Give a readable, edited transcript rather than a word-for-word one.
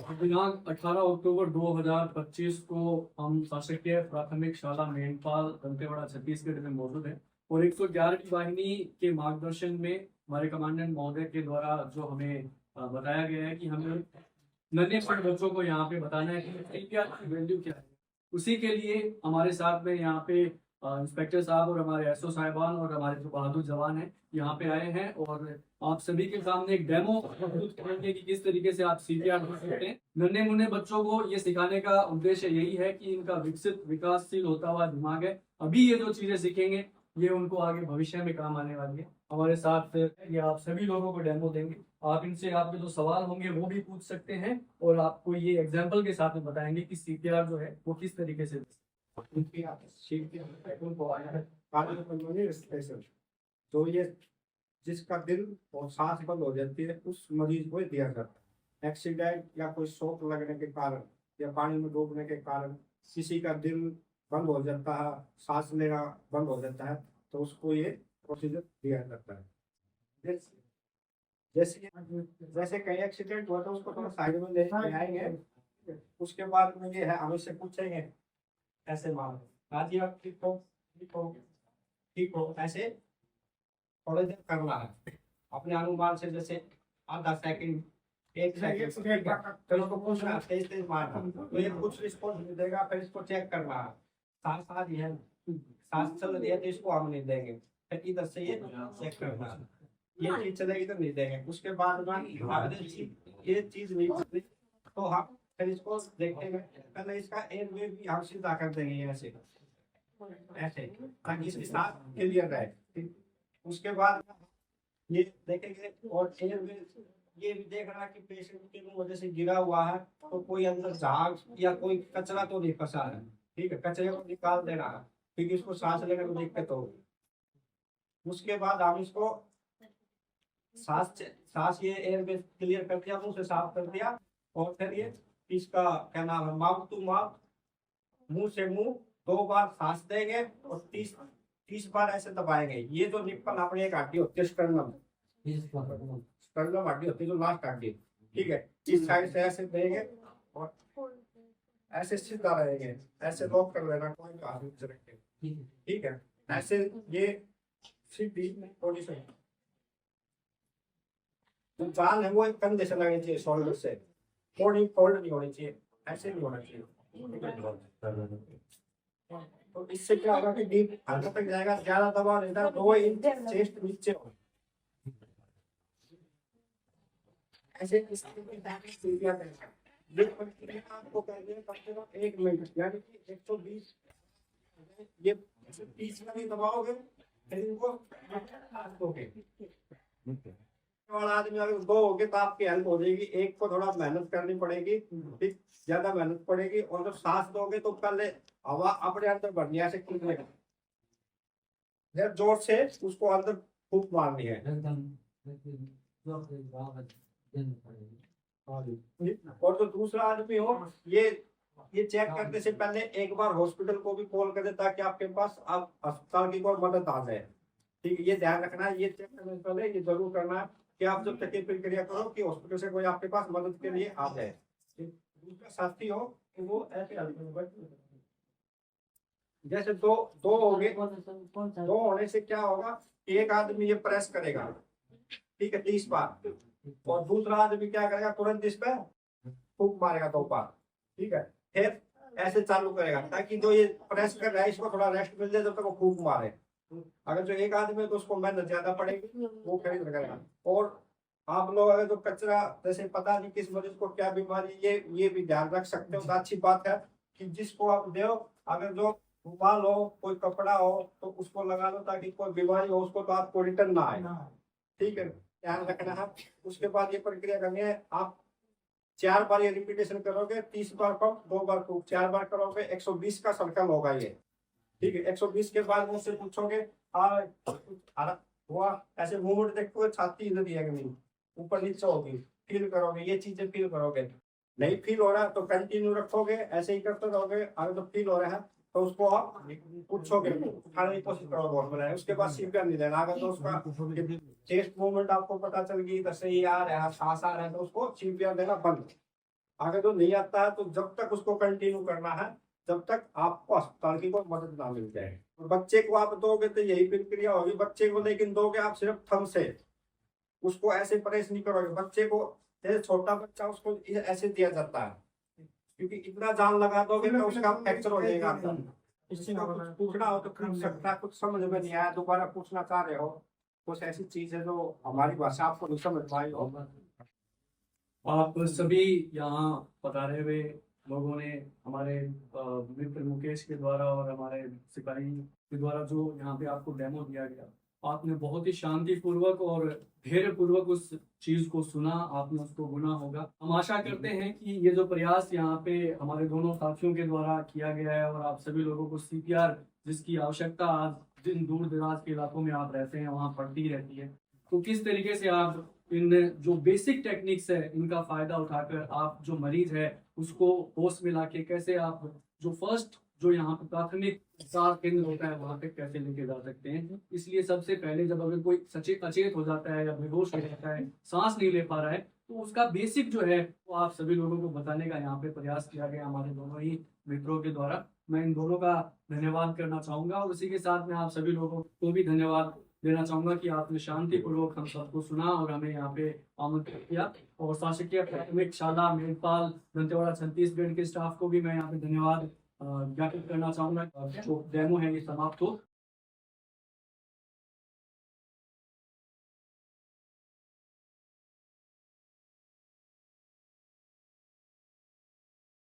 दिनांक 18 अक्टूबर 2025 को हम शासकीय प्राथमिक शाला मेंढपाल दंतेवाड़ा छत्तीसगढ़ में मौजूद है और 111वीं वाहिनी के मार्गदर्शन में हमारे कमांडेंट महोदय के द्वारा जो हमें बताया गया है कि हमें नन्हे छोटे बच्चों को यहाँ पे बताना है कि एनपीआर की वैल्यू क्या है। उसी के लिए हमारे साथ में यहाँ पे इंस्पेक्टर साहब और हमारे एसओ साहिबान और हमारे जो बहादुर जवान हैं यहाँ पे आए हैं और आप सभी के सामने एक डेमो प्रस्तुत करेंगे कि किस तरीके से आप सीपीआर कर सकते हैं। नन्हे मुन्ने बच्चों को ये सिखाने का उद्देश्य यही है कि इनका विकसित विकासशील होता हुआ दिमाग है, अभी ये जो चीजें सीखेंगे ये उनको आगे भविष्य में काम आने वाली है। हमारे साथ ये आप सभी लोगों को डेमो देंगे, आप इनसे आपके जो सवाल होंगे वो भी पूछ सकते हैं और आपको ये एग्जाम्पल के साथ में बताएंगे कि सीपीआर जो है वो किस तरीके से। तो ये जिसका दिल और सांस बंद हो जाती है उस मरीज को दिया जाता है। एक्सीडेंट या कोई शॉक लगने के कारण या पानी में डूबने के कारण किसी का दिल बंद हो जाता है, सांस लेना बंद हो जाता है, तो उसको ये प्रोसीजर दिया जाता है। जैसे जैसे कहीं एक्सीडेंट हुआ तो उसको थोड़ा साइड में ले आएंगे, उसके बाद में ये है हम इससे पूछेंगे ऐसे मान आज आप ठीक हो, ठीक हो, ठीक हो, ऐसे थोड़ी देर करना है अपने अनुमान से, जैसे आधा सेकंड, एक सेकंड, तो इसको पूछना है तेज तेज मारना, तो ये कुछ रिस्पॉन्स देगा, फिर इसको चेक करना है सांस आ रही है, सांस चल रही है तो इसको हम नहीं देंगे, फिर इधर से ये चेक करना है, ये चीज चलेगी तो नहीं देंगे। उसके बाद ये चीज नहीं चली तो हम फिर इसको देखेंगे, पहले इसका एयर वे भी हम सीधा कर देंगे ऐसे ऐसे ताकि इसकी सांस क्लियर रहे। उसके बाद ये देखेंगे और एयर वे ये भी देखना कि पेशेंट के वजह से गिरा हुआ है तो कोई अंदर झाग या कोई कचरा तो नहीं फंसा है, ठीक है, कचरे को निकाल देना है क्योंकि इसको सांस लेने में दिक्कत होगी। उसके बाद हम इसको सांस ये एयर वे क्लियर कर दिया, मुंह से साफ कर दिया, और फिर ये इसका क्या नाम है माउथ टू माउथ, मुंह से मुंह 2 बार सांस देंगे और 30 बार ऐसे दबाएंगे। ये जो निप्पल अपने एक हड्डी होती है स्टर्नम हड्डी होती है जो लास्ट हड्डी, ठीक है, इस साइड से ऐसे देंगे और ऐसे सीधा रहेंगे, ऐसे लॉक कर लेना, कोई भी हाथ नहीं रखेंगे, ठीक है, ऐसे ये सीधी पोजीशन। जो जान है वो एक कंधे से लगनी चाहिए, शोल्डर से, बॉडी फोल्ड नहीं होनी चाहिए, ऐसे नहीं होना चाहिए। तो इससे क्या होगा कि डीप अंदर तक जाएगा, ज्यादा दबाव नहीं था, 2 इंच चेस्ट नीचे हो ऐसे आपको कर दिया कम से कम 1 मिनट, यानी कि 120 ये 30 का भी दबाओगे फिर इनको वाला आदमी अगर 2 हो गए तो आपकी हेल्प हो जाएगी, एक को थोड़ा मेहनत करनी पड़ेगी, ठीक, ज्यादा मेहनत पड़ेगी, और जब सांस दोगे तो पहले हवा अपने अंदर भरनी है, जब जोर से उसको अंदर फूंक मारनी है। और जो दूसरा आदमी हो ये चेक करने से पहले एक बार हॉस्पिटल को भी कॉल कर दे ताकि आपके पास अब अस्पताल की कोई मदद आ जाए, ठीक है, ये ध्यान रखना है। ये चेक करने से पहले ये जरूर करना है कि आप जब तक प्रक्रिया करो कि हॉस्पिटल से कोई आपके पास मदद के लिए आ जाए। दूसरा साथी हो तो वो ऐसे जैसे दो हो गए, 2 होने से क्या होगा, एक आदमी ये प्रेस करेगा, ठीक है, 30 बार, और दूसरा आदमी क्या करेगा, तुरंत इस पे फूंक मारेगा 2 बार, ठीक है, फिर ऐसे चालू करेगा ताकि जो ये प्रेस कर रहा है इसको थोड़ा रेस्ट मिल जाए जब तक वो फूंक मारे। अगर जो एक आदमी है तो उसको मेहनत ज्यादा पड़ेगी, वो खरीद करेगा। और आप लोग अगर जो कचरा, जैसे पता नहीं किस मरीज को क्या बीमारी, ये भी ध्यान रख सकते हो, तो अच्छी बात है कि जिसको आप दो, अगर जो रुमाल हो, कोई कपड़ा हो तो उसको लगा लो ताकि कोई बीमारी हो उसको तो आपको रिटर्न ना आए, ठीक है, ध्यान रखना है। उसके बाद ये प्रक्रिया करनी है, आप 4 बार ये रिपीटेशन करोगे, 30 बार पंप, 2 बार फूंक, 4 बार करोगे, 120 का सर्कल होगा ये, ठीक है। 120 के बाद मुझसे पूछोगे हुआ, ऐसे मूवमेंट देखोगे, छाती इधर है कि नहीं, ऊपर नीचे होगी, फील करोगे, ये चीजें फील करोगे। नहीं फील हो रहा तो कंटिन्यू रखोगे, ऐसे ही करते रहोगे। अगर तो फील हो रहा है तो उसको आप पूछोगे, उठाने की कोशिश करोगे, उसके बाद सीपीआर नहीं देना। अगर तो उसका चेस्ट मूवमेंट आपको पता चल गई, इधर से ये आ रहा है, सांस आ रहा है, तो उसको सीपीआर देना बंद। अगर जो नहीं आता है तो जब तक उसको कंटिन्यू करना है जब तक आपको अस्पताल की कोई मदद ना मिल जाए। और बच्चे को आप दोगे तो यही प्रक्रिया होगी बच्चे को, लेकिन दोगे आप सिर्फ थम से, उसको ऐसे प्रेस नहीं करोगे बच्चे को। जैसे छोटा बच्चा उसको ऐसे दिया जाता है, क्योंकि इतना जान लगा दोगे तो उसका फ्रैक्चर हो जाएगा। किसी को कुछ पूछना हो तो पूछ सकता है, कुछ समझ में नहीं आया दोबारा पूछना चाह रहे हो, कुछ ऐसी चीज है जो हमारी भाषा आपको नहीं समझ पाई हो। आप सभी यहाँ पधारे हुए लोगों ने हमारे मित्र मुकेश के द्वारा और हमारे सिपाही के द्वारा जो यहाँ पे आपको डेमो दिया गया, आपने बहुत ही शांतिपूर्वक और धैर्य पूर्वक उस चीज को सुना, आपने उसको गुना होगा। हम आशा करते हैं कि ये जो प्रयास यहाँ पे हमारे दोनों साथियों के द्वारा किया गया है और आप सभी लोगों को सीपीआर जिसकी आवश्यकता आज जिन दूर दराज के इलाकों में आप रहते हैं वहाँ पड़ती रहती है, तो किस तरीके से आप इन जो बेसिक टेक्निक्स है इनका फायदा उठाकर आप जो मरीज है उसको होश में लाके कैसे आप जो फर्स्ट जो यहाँ पे प्राथमिक उपचार केंद्र होता है वहाँ पे कैसे लेके जा सकते हैं। इसलिए सबसे पहले जब अगर कोई सचेत अचेत हो जाता है या बेहोश हो जाता है, सांस नहीं ले पा रहा है, तो उसका बेसिक जो है वो आप सभी लोगों को बताने का यहाँ पे प्रयास किया गया हमारे दोनों ही मित्रों के द्वारा। मैं इन दोनों का धन्यवाद करना चाहूंगा और उसी के साथ में आप सभी लोगों को भी धन्यवाद देना चाहूंगा कि आपने शांतिपूर्वक हम सबको सुना और हमें यहाँ पे आमंत्रित किया। और शासकीय प्राथमिक शाला मेंढपाल दंतेवाड़ा छत्तीसगढ़ के स्टाफ को भी मैं यहाँ पे धन्यवाद ज्ञापित करना चाहूंगा। जो डेमो है ये समाप्त हो।